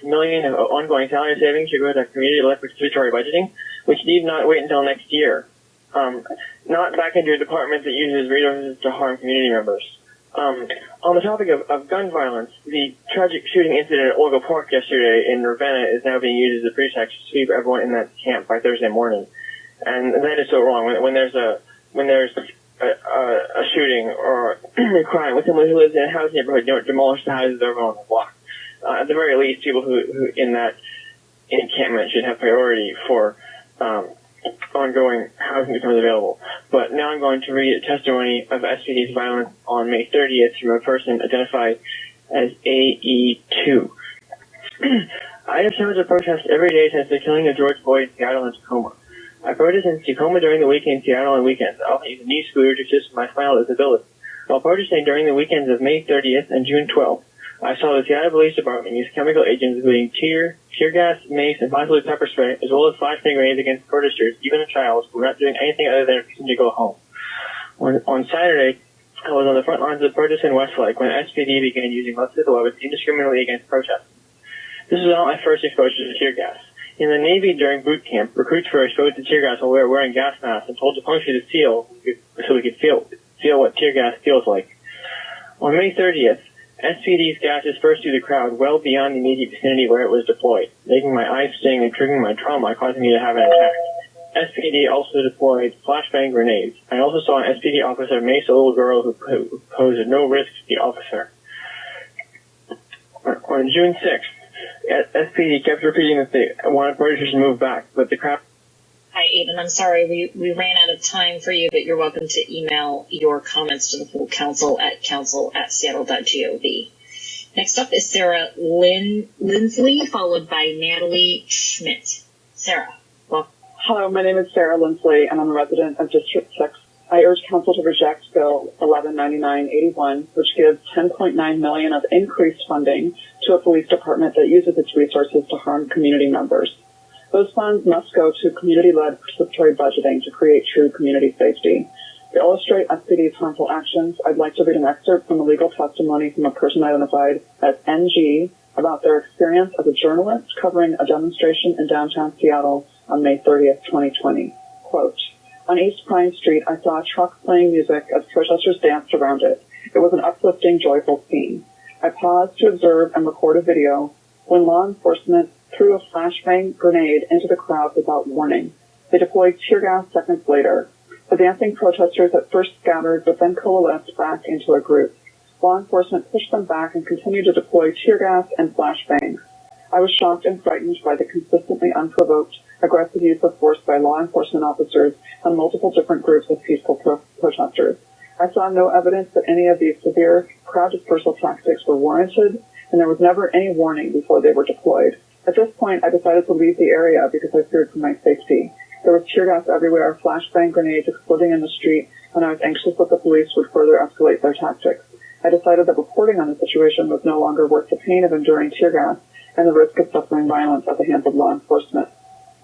million of ongoing salary savings should go to community-led participatory budgeting, which need not wait until next year. Not back into a department that uses resources to harm community members. On the topic of gun violence, the tragic shooting incident at Olga Park yesterday in Ravenna is now being used as a pretext to sweep everyone in that camp by Thursday morning, and that is so wrong. When there's a shooting or a crime with someone who lives in a house neighborhood, don't demolish the houses over on the block. At the very least, people who in that encampment should have priority for ongoing housing becomes available. But now I'm going to read a testimony of SPD's violence on May 30th from a person identified as AE2. I have shown to protest every day since the killing of George Boyd in Seattle and Tacoma. I protest in Tacoma during the week in Seattle on weekends. I often use a knee scooter to assist my spinal disability. While protesting during the weekends of May 30th and June 12th, I saw the Seattle Police Department use chemical agents including tear gas, mace, and possibly pepper spray, as well as flashbang grenades against protesters, even a child, who were not doing anything other than refusing to go home. On Saturday, I was on the front lines of the protest in Westlake when SPD began using less lethal weapons indiscriminately against protesters. This was not my first exposure to tear gas. In the Navy during boot camp, recruits were exposed to tear gas while we were wearing gas masks and told to puncture the seal so we could feel what tear gas feels like. On May 30th, SPD's gas dispersed through the crowd well beyond the immediate vicinity where it was deployed, making my eyes sting and triggering my trauma, causing me to have an attack. SPD also deployed flashbang grenades. I also saw an SPD officer mace a little girl who posed no risk to the officer. On June 6th, SPD kept repeating that they wanted protesters to move back, but the crowd... Hi, Aiden. I'm sorry we ran out of time for you, but you're welcome to email your comments to the full council at seattle.gov. Next up is Sarah Lindsley, followed by Natalie Schmidt. Sarah, welcome. Hello, my name is Sarah Lindsley, and I'm a resident of District 6. I urge Council to reject Bill 119981, which gives $10.9 million of increased funding to a police department that uses its resources to harm community members. Those funds must go to community-led participatory budgeting to create true community safety. To illustrate SPD's harmful actions, I'd like to read an excerpt from a legal testimony from a person identified as NG about their experience as a journalist covering a demonstration in downtown Seattle on May 30th, 2020. Quote, on East Pine Street, I saw a truck playing music as protesters danced around it. It was an uplifting, joyful scene. I paused to observe and record a video when law enforcement threw a flashbang grenade into the crowd without warning. They deployed tear gas seconds later. The dancing protesters at first scattered, but then coalesced back into a group. Law enforcement pushed them back and continued to deploy tear gas and flashbangs. I was shocked and frightened by the consistently unprovoked, aggressive use of force by law enforcement officers and multiple different groups of peaceful protesters. I saw no evidence that any of these severe crowd dispersal tactics were warranted, and there was never any warning before they were deployed. At this point, I decided to leave the area because I feared for my safety. There was tear gas everywhere, flashbang grenades exploding in the street, and I was anxious that the police would further escalate their tactics. I decided that reporting on the situation was no longer worth the pain of enduring tear gas and the risk of suffering violence at the hands of law enforcement.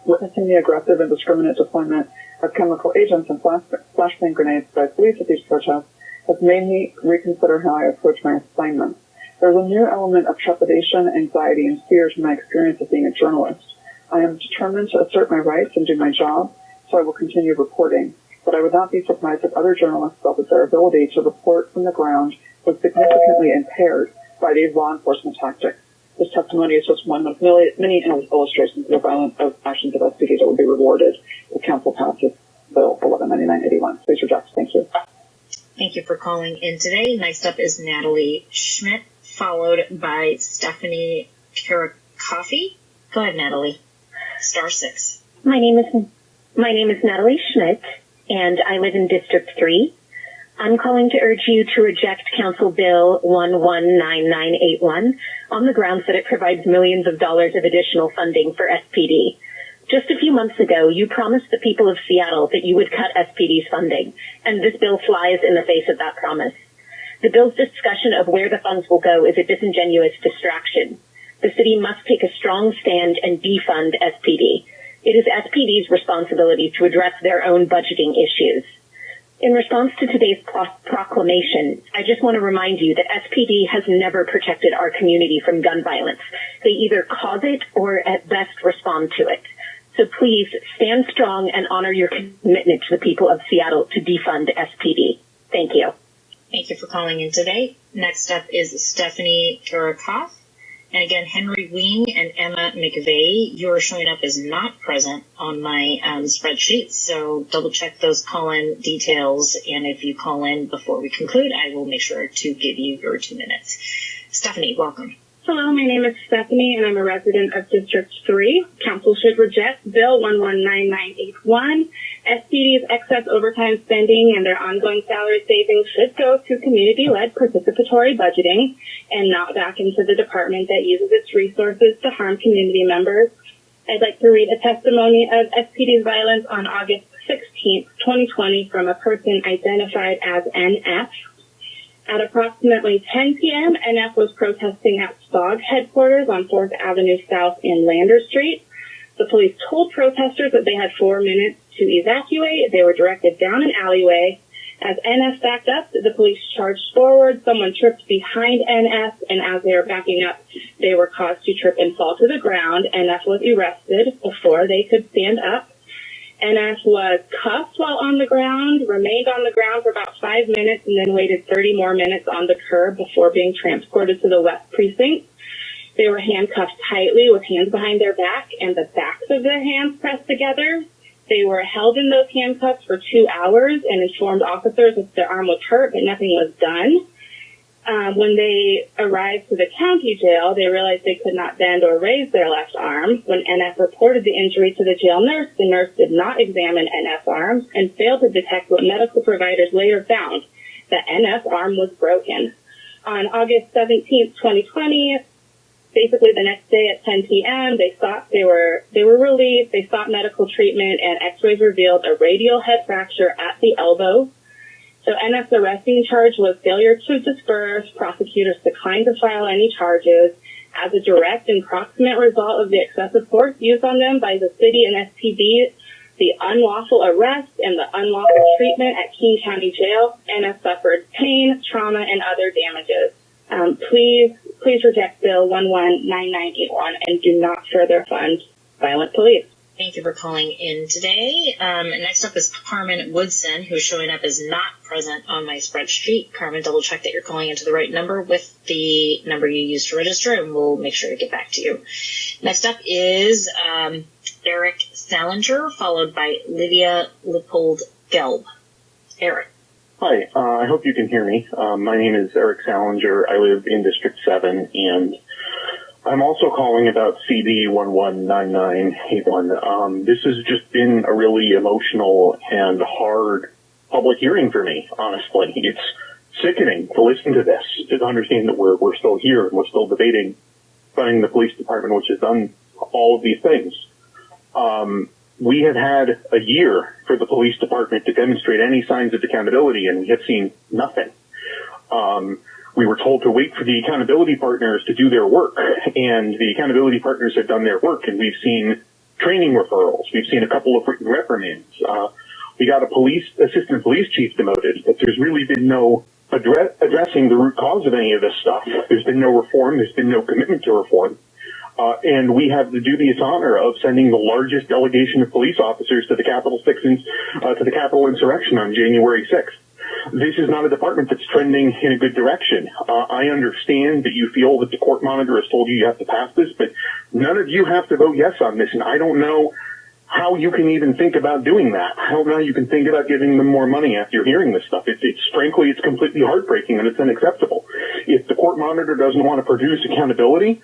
Witnessing the aggressive and indiscriminate deployment of chemical agents and flashbang grenades by police at these protests has made me reconsider how I approach my assignments. There's a new element of trepidation, anxiety, and fear to my experience of being a journalist. I am determined to assert my rights and do my job, so I will continue reporting. But I would not be surprised if other journalists felt that their ability to report from the ground was significantly impaired by these law enforcement tactics. This testimony is just one of many illustrations of the violent actions of SPD that would be rewarded if Council passes Bill 119981. Please reject. Thank you. Thank you for calling in today. Next up is Natalie Schmidt, followed by Stephanie Karakoffi. Go ahead, Natalie. *6. My name is Natalie Schmidt, and I live in District 3. I'm calling to urge you to reject Council Bill 119981 on the grounds that it provides millions of dollars of additional funding for SPD. Just a few months ago, you promised the people of Seattle that you would cut SPD's funding, and this bill flies in the face of that promise. The bill's discussion of where the funds will go is a disingenuous distraction. The city must take a strong stand and defund SPD. It is SPD's responsibility to address their own budgeting issues. In response to today's proclamation, I just want to remind you that SPD has never protected our community from gun violence. They either cause it or at best respond to it. So please stand strong and honor your commitment to the people of Seattle to defund SPD. Thank you. Thank you for calling in today. Next up is Stephanie Karakoff. And again, Henry Wing and Emma McVeigh, you're showing up as not present on my spreadsheet. So double check those call-in details. And if you call in before we conclude, I will make sure to give you your 2 minutes. Stephanie, welcome. Hello, my name is Stephanie, and I'm a resident of District 3. Council should reject Bill 119981. SPD's excess overtime spending and their ongoing salary savings should go to community-led participatory budgeting and not back into the department that uses its resources to harm community members. I'd like to read a testimony of SPD's violence on August 16th, 2020 from a person identified as NF. At approximately 10 p.m., NF was protesting at SPOG headquarters on 4th Avenue South in Lander Street. The police told protesters that they had 4 minutes to evacuate. They were directed down an alleyway. As NF backed up, the police charged forward. Someone tripped behind NF, and as they were backing up, they were caused to trip and fall to the ground. NF was arrested before they could stand up. NF was cuffed while on the ground, remained on the ground for about 5 minutes, and then waited 30 more minutes on the curb before being transported to the West Precinct. They were handcuffed tightly with hands behind their back and the backs of their hands pressed together. They were held in those handcuffs for 2 hours and informed officers that their arm was hurt, but nothing was done. When they arrived to the county jail, they realized they could not bend or raise their left arm. When NF reported the injury to the jail nurse, the nurse did not examine NF's arms and failed to detect what medical providers later found, that NF's arm was broken. On August 17th, 2020, basically the next day at 10 p.m., they were released, they sought medical treatment, and x-rays revealed a radial head fracture at the elbow. So NF's arresting charge was failure to disperse. Prosecutors declined to file any charges. As a direct and proximate result of the excessive force used on them by the city and SPD, the unlawful arrest and the unlawful treatment at King County Jail, NF suffered pain, trauma, and other damages. Please reject Bill 119981 and do not further fund violent police. Thank you for calling in today. Next up is Carmen Woodson, who's showing up as not present on my spreadsheet. Carmen, double check that you're calling into the right number with the number you used to register, and we'll make sure to get back to you. Next up is Eric Salinger, followed by Lydia Leopold-Gelb. Eric. Hi, I hope you can hear me. My name is Eric Salinger. I live in District 7, and I'm also calling about CB 119981. This has just been a really emotional and hard public hearing for me, honestly. It's sickening to listen to this, to understand that we're still here and we're still debating funding the police department, which has done all of these things. We have had a year for the police department to demonstrate any signs of accountability, and we have seen nothing. We were told to wait for the accountability partners to do their work, and the accountability partners have done their work, and we've seen training referrals. We've seen a couple of written reprimands. We got a assistant police chief demoted, but there's really been no addressing the root cause of any of this stuff. There's been no reform. There's been no commitment to reform. And we have the dubious honor of sending the largest delegation of police officers to the Capitol insurrection on January 6th. This is not a department that's trending in a good direction. I understand that you feel that the court monitor has told you you have to pass this, but none of you have to vote yes on this, and I don't know how you can even think about doing that. I don't know how you can think about giving them more money after you're hearing this stuff. Frankly, it's completely heartbreaking, and it's unacceptable. If the court monitor doesn't want to produce accountability,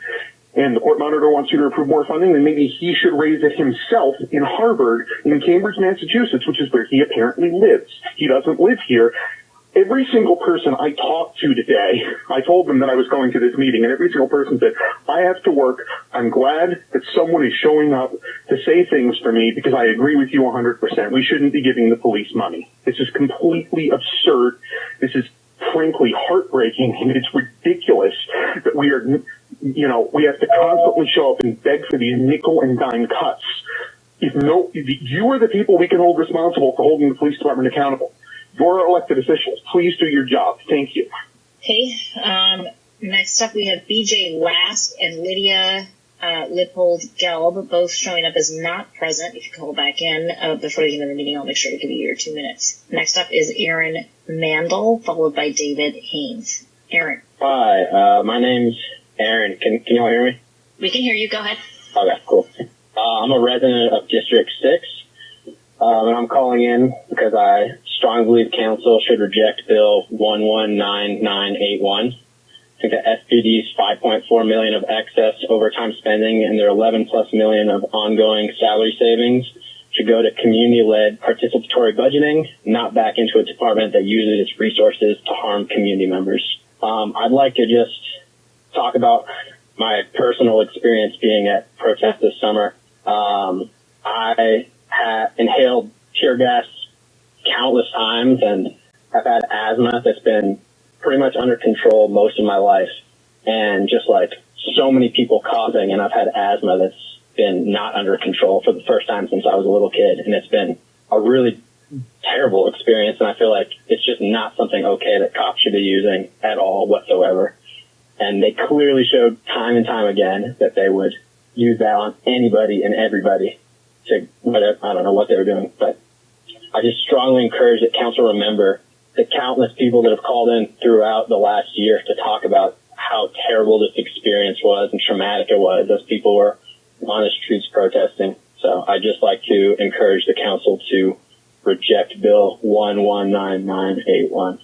and the court monitor wants you to approve more funding, then maybe he should raise it himself in Harvard, in Cambridge, Massachusetts, which is where he apparently lives. He doesn't live here. every single person I talked to today, I told them that I was going to this meeting, and every single person said, I have to work. I'm glad that someone is showing up to say things for me because I agree with you 100%. We shouldn't be giving the police money. This is completely absurd. This is frankly heartbreaking, and it's ridiculous that we are, we have to constantly show up and beg for these nickel and dime cuts. You are the people we can hold responsible for holding the police department accountable. You're our elected officials. Please do your job. Thank you. Okay. Next up, we have BJ Last and Lydia Lippold-Gelb, both showing up as not present. If you call back in before the end of the meeting, I'll make sure to give you your 2 minutes. Next up is Aaron Mandel, followed by David Haynes. Aaron. Hi, my name's Aaron. Can y'all hear me? We can hear you. Go ahead. Okay, cool. I'm a resident of District 6, and I'm calling in because I strongly believe council should reject Bill 119981. I think that SPD's $5.4 million of excess overtime spending and their $11+ million of ongoing salary savings should go to community-led participatory budgeting, not back into a department that uses its resources to harm community members. I'd like to just talk about my personal experience being at protest this summer. I had inhaled tear gas countless times, and I've had asthma that's been pretty much under control most of my life, and just like so many people coughing, and I've had asthma that's been not under control for the first time since I was a little kid, and it's been a really terrible experience, and I feel like it's just not something okay that cops should be using at all whatsoever. And they clearly showed time and time again that they would use that on anybody and everybody to whatever, I don't know what they were doing, but I just strongly encourage that council remember the countless people that have called in throughout the last year to talk about how terrible this experience was and traumatic it was as people were on the streets protesting. So I'd just like to encourage the council to reject Bill 119981.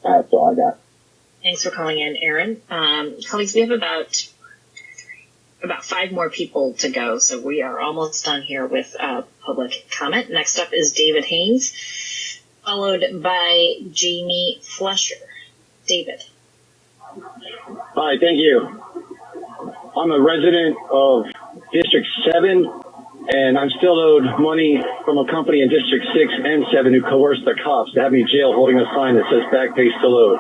That's all I got. Thanks for calling in, Aaron. Colleagues, we have about 5 more people to go, so we are almost done here with public comment. Next up is David Haynes, followed by Jamie Flesher. David. Hi, thank you. I'm a resident of District 7, and I'm still owed money from a company in District 6 and 7 who coerced the cops to have me in jail holding a sign that says back pay still owed.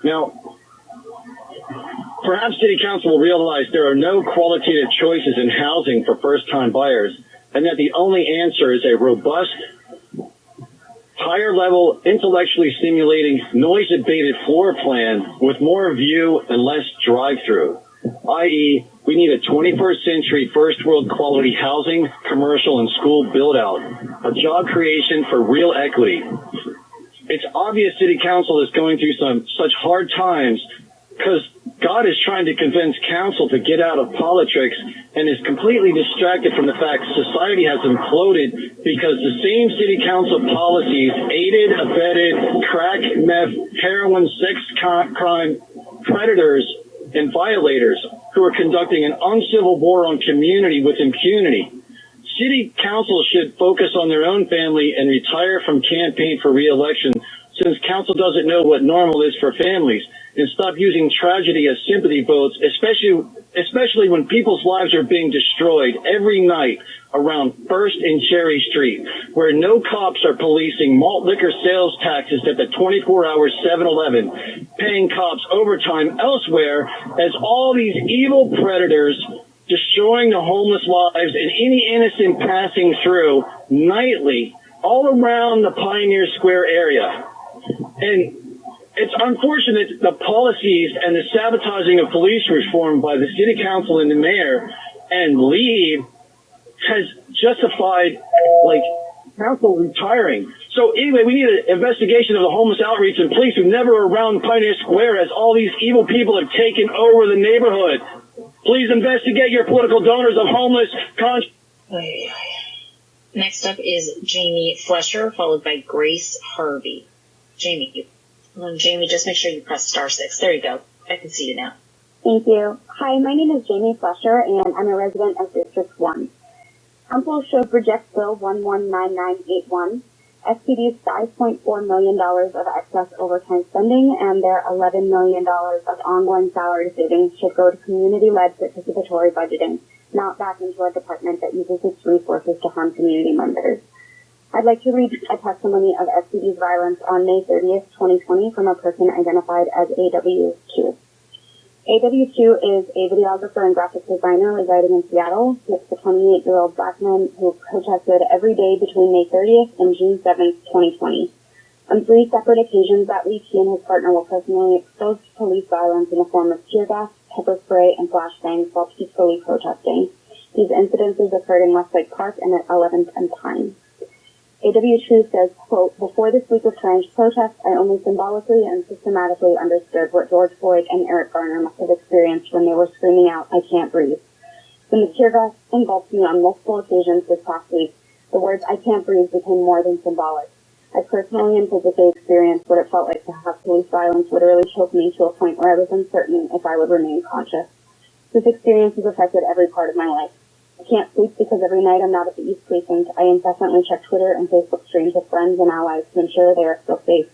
Now, perhaps City Council will realize there are no qualitative choices in housing for first-time buyers, and that the only answer is a robust, higher-level, intellectually stimulating, noise-abated floor plan with more view and less drive-through, i.e., we need a 21st century first-world quality housing, commercial, and school build-out, a job creation for real equity. It's obvious City Council is going through such hard times because God is trying to convince council to get out of politics and is completely distracted from the fact society has imploded because the same City Council policies aided, abetted, crack, meth, heroin, sex crime predators and violators who are conducting an uncivil war on community with impunity. City Council should focus on their own family and retire from campaign for re-election since council doesn't know what normal is for families, and stop using tragedy as sympathy votes, especially when people's lives are being destroyed every night around First and Cherry Street, where no cops are policing malt liquor sales taxes at the 24-hour 7-Eleven, paying cops overtime elsewhere as all these evil predators destroying the homeless lives and any innocent passing through nightly all around the Pioneer Square area. And it's unfortunate the policies and the sabotaging of police reform by the city council and the mayor and lead has justified, council retiring. So anyway, we need an investigation of the homeless outreach and police who never are around Pioneer Square as all these evil people have taken over the neighborhood. Please investigate your political donors of homeless Next up is Jamie Flesher, followed by Grace Harvey. Jamie, just make sure you press *6. There you go. I can see you now. Thank you. Hi, my name is Jamie Flesher, and I'm a resident of District 1. Council should reject Bill 119981. SPD's $5.4 million of excess overtime spending and their $11 million of ongoing salary savings should go to community-led participatory budgeting, not back into a department that uses its resources to harm community members. I'd like to read a testimony of SPD's violence on May 30th, 2020 from a person identified as AW2. AW2 is a videographer and graphic designer residing in Seattle. He's a 28-year-old black man who protested every day between May 30th and June 7th, 2020. On 3 separate occasions that week, he and his partner were personally exposed to police violence in the form of tear gas, pepper spray, and flashbangs while peacefully protesting. These incidences occurred in Westlake Park and at 11th and Pine. AW2 says, quote, "Before this week of strange protests, I only symbolically and systematically understood what George Floyd and Eric Garner must have experienced when they were screaming out, 'I can't breathe.' When the tear gas engulfed me on multiple occasions this past week, the words 'I can't breathe' became more than symbolic. I personally and physically experienced what it felt like to have police violence literally choke me to a point where I was uncertain if I would remain conscious. This experience has affected every part of my life. I can't sleep because every night I'm not at the East Precinct. I incessantly check Twitter and Facebook streams with friends and allies to ensure they are still safe.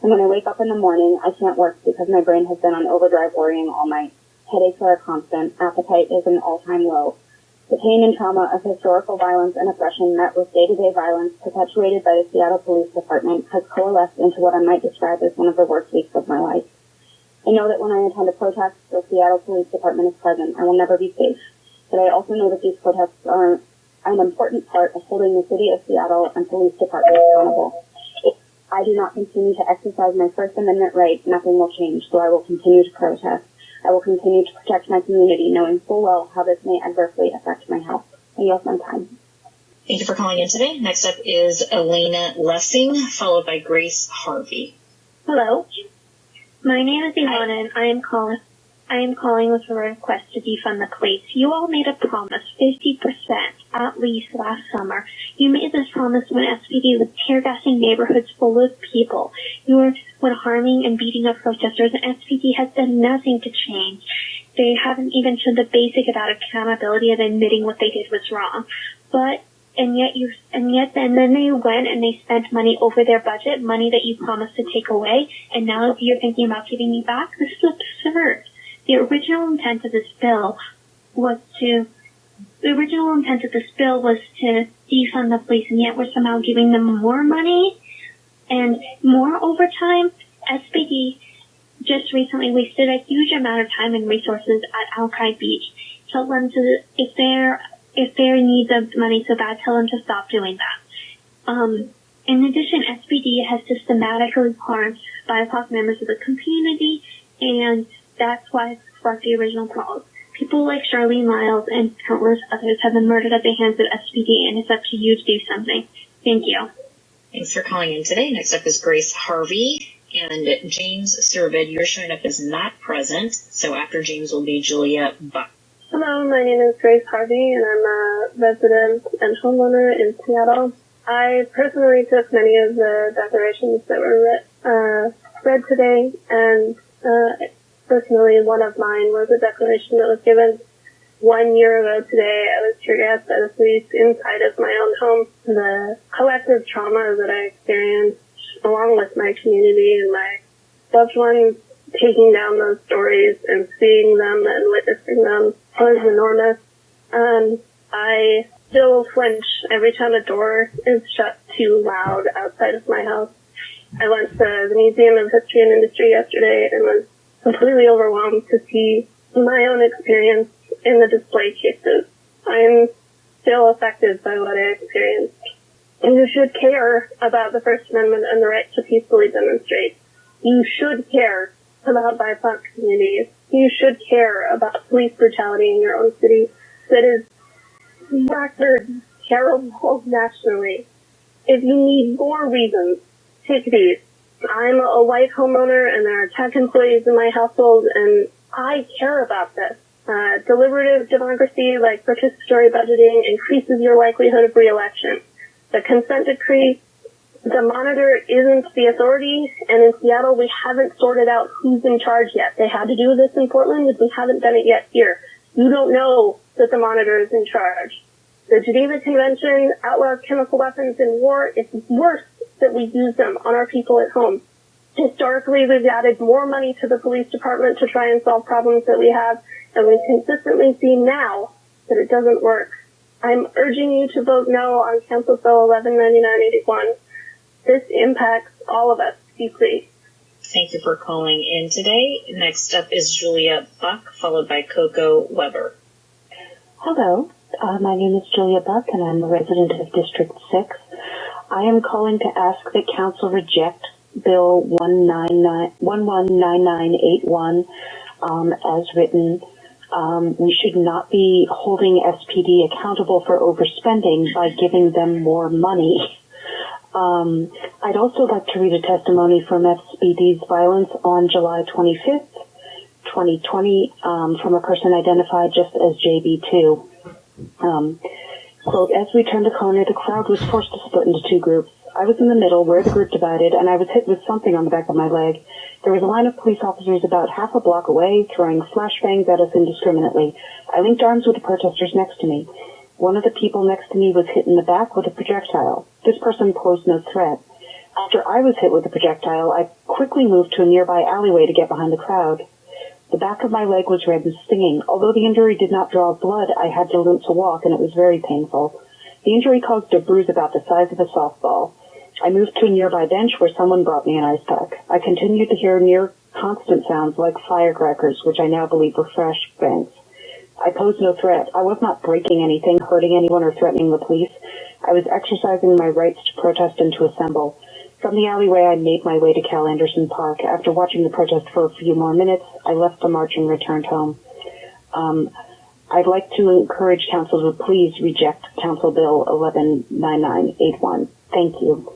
And when I wake up in the morning, I can't work because my brain has been on overdrive worrying all night. Headaches are a constant. Appetite is an all-time low. The pain and trauma of historical violence and oppression met with day-to-day violence perpetuated by the Seattle Police Department has coalesced into what I might describe as one of the worst weeks of my life. I know that when I attend a protest, the Seattle Police Department is present. I will never be safe. But I also know that these protests are an important part of holding the City of Seattle and Police Department accountable. If I do not continue to exercise my First Amendment right, nothing will change, so I will continue to protest. I will continue to protect my community, knowing full well how this may adversely affect my health. I yield my time. Thank you for calling in today. Next up is Elena Lessing, followed by Grace Harvey. Hello. My name is Ilana, and I am calling with a request to defund the police. You all made a promise, 50% at least last summer. You made this promise when SPD was tear gassing neighborhoods full of people. You were when harming and beating up protesters, and SPD has done nothing to change. They haven't even shown the basic about accountability of admitting what they did was wrong. And then they went and they spent money over their budget, money that you promised to take away, and now you're thinking about giving it back? This is absurd. The original intent of this bill was to defund the police, and yet we're somehow giving them more money and more overtime. SPD just recently wasted a huge amount of time and resources at Alki Beach. Tell them to, if their needs of money so bad, tell them to stop doing that. In addition, SPD has systematically harmed BIPOC members of the community, and that's why it sparked the original problem. People like Charlene Miles and countless others have been murdered at the hands of SPD, and it's up to you to do something. Thank you. Thanks for calling in today. Next up is Grace Harvey. And James Servid, you're showing up as not present, so after James will be Julia Buck. Hello, my name is Grace Harvey, and I'm a resident and homeowner in Seattle. I personally took many of the declarations that were read today, and personally, one of mine was a declaration that was given 1 year ago today. I was tear gassed by the police inside of my own home. The collective trauma that I experienced, along with my community and my loved ones, taking down those stories and seeing them and witnessing them was enormous. I still flinch every time a door is shut too loud outside of my house. I went to the Museum of History and Industry yesterday and was completely overwhelmed to see my own experience in the display cases. I'm still affected by what I experienced. You should care about the First Amendment and the right to peacefully demonstrate. You should care about BIPOC communities. You should care about police brutality in your own city that is record terrible nationally. If you need more reasons, take these. I'm a white homeowner and there are tech employees in my household, and I care about this. Deliberative democracy like participatory budgeting increases your likelihood of re-election. The consent decree, the monitor isn't the authority, and in Seattle we haven't sorted out who's in charge yet. They had to do this in Portland, but we haven't done it yet here. You don't know that the monitor is in charge. The Geneva Convention outlaws chemical weapons in war. It's worse that we use them on our people at home. Historically, we've added more money to the police department to try and solve problems that we have, and we consistently see now that it doesn't work. I'm urging you to vote no on Council Bill 1199-81. This impacts all of us deeply. Thank you for calling in today. Next up is Julia Buck, followed by Coco Weber. Hello, my name is Julia Buck, and I'm a resident of District 6. I am calling to ask that Council reject Bill 119981 as written. We should not be holding SPD accountable for overspending by giving them more money. I'd also like to read a testimony from SPD's violence on July 25th, 2020, from a person identified just as JB2. Quote, as we turned a corner, the crowd was forced to split into two groups. I was in the middle where the group divided, and I was hit with something on the back of my leg. There was a line of police officers about half a block away, throwing flashbangs at us indiscriminately. I linked arms with the protesters next to me. One of the people next to me was hit in the back with a projectile. This person posed no threat. After I was hit with the projectile, I quickly moved to a nearby alleyway to get behind the crowd. The back of my leg was red and stinging. Although the injury did not draw blood, I had to limp to walk, and it was very painful. The injury caused a bruise about the size of a softball. I moved to a nearby bench where someone brought me an ice pack. I continued to hear near constant sounds like firecrackers, which I now believe were flashbangs. I posed no threat. I was not breaking anything, hurting anyone, or threatening the police. I was exercising my rights to protest and to assemble. From the alleyway, I made my way to Cal Anderson Park. After watching the protest for a few more minutes, I left the march and returned home. I'd like to encourage Council to please reject Council Bill 119981. Thank you.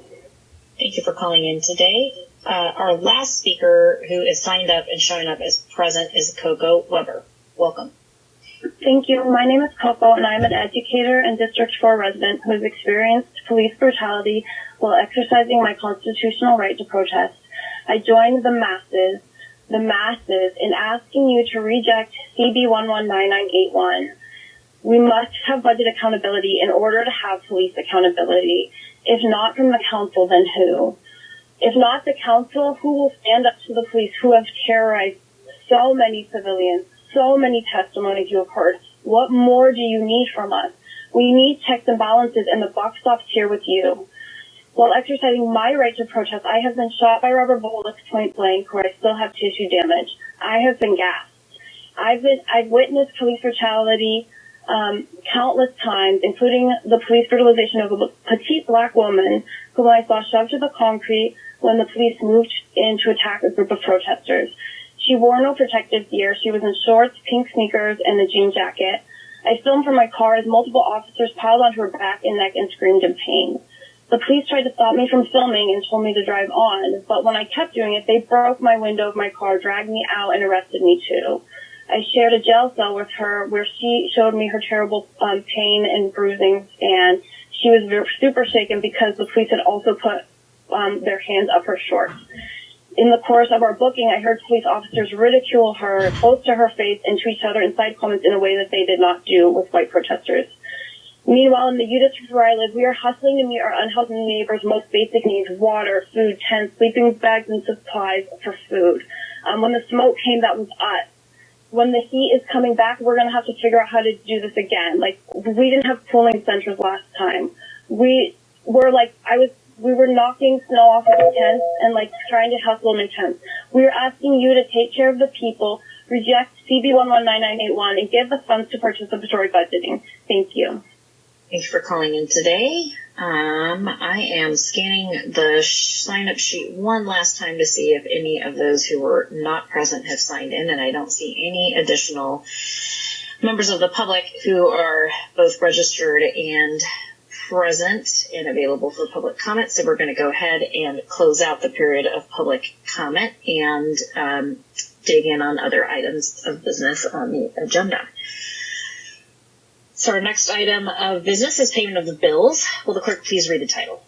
Thank you for calling in today. Our last speaker who is signed up and showing up as present is Coco Weber. Welcome. Thank you. My name is Coco, and I'm an educator and District 4 resident who has experienced police brutality while exercising my constitutional right to protest. I joined the masses in asking you to reject CB 119981. We must have budget accountability in order to have police accountability. If not from the council, then who? If not the council, who will stand up to the police who have terrorized so many civilians? So many testimonies you have heard. What more do you need from us? We need checks and balances, and the buck stops here with you. While exercising my right to protest, I have been shot by rubber bullets point blank where I still have tissue damage. I have been gassed. I've witnessed police brutality countless times, including the police brutalization of a petite black woman whom I saw shoved to the concrete when the police moved in to attack a group of protesters. She wore no protective gear. She was in shorts, pink sneakers, and a jean jacket. I filmed from my car as multiple officers piled onto her back and neck and screamed in pain. The police tried to stop me from filming and told me to drive on, but when I kept doing it, they broke my window of my car, dragged me out, and arrested me too. I shared a jail cell with her where she showed me her terrible pain and bruising, and she was super shaken because the police had also put their hands up her shorts. In the course of our booking, I heard police officers ridicule her both to her face and to each other in side comments in a way that they did not do with white protesters. Meanwhile, in the U District where I live, we are hustling to meet our unhealthy neighbors' most basic needs: water, food, tents, sleeping bags, and supplies for food. When the smoke came, that was us. When the heat is coming back, we're going to have to figure out how to do this again. Like, we didn't have cooling centers last time. We were knocking snow off of the tents and trying to hustle them in tents. We are asking you to take care of the people, reject CB 119981, and give the funds to participatory budgeting. Thank you. Thanks for calling in today. I am scanning the sign-up sheet one last time to see if any of those who were not present have signed in, and I don't see any additional members of the public who are both registered and present and available for public comment. So we're going to go ahead and close out the period of public comment and dig in on other items of business on the agenda. So our next item of business is payment of the bills. Will the clerk please read the title?